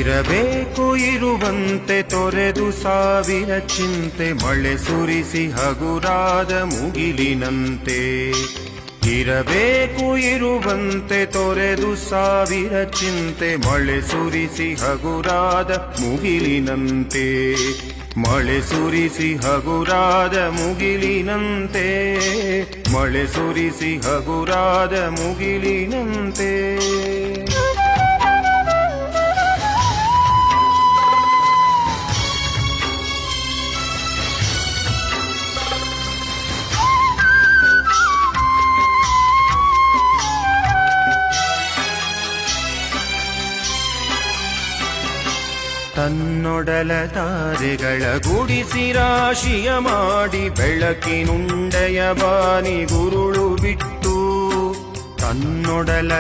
ಇರಬೇಕು ಇರುವಂತೆ ತೊರೆದು ಸಾವಿರ ಚಿಂತೆ ಮಳೆ ಸುರಿಸಿ ಹಗುರಾದ ಮುಗಿಲಿನಂತೆ. ಇರಬೇಕು ಇರುವಂತೆ ತೊರೆದು ಸಾವಿರ ಚಿಂತೆ ಮಳೆ ಸುರಿಸಿ ಹಗುರಾದ ಮುಗಿಲಿನಂತೆ. ಮಳೆ ಸುರಿಸಿ ಹಗುರಾದ ಮುಗಿಲಿನಂತೆ. ಮಳೆ ಸುರಿಸಿ ಹಗುರಾದ ಮುಗಿಲಿನಂತೆ. ತನ್ನೊಡಲ ತಾರೆಗಳ ಗುಡಿಸಿ ರಾಶಿಯ ಮಾಡಿ ಬೆಳಕಿನುಂಡೆಯ ಬಾನಿ ಗುರುಳು ಬಿಟ್ಟು. ತನ್ನೊಡಲ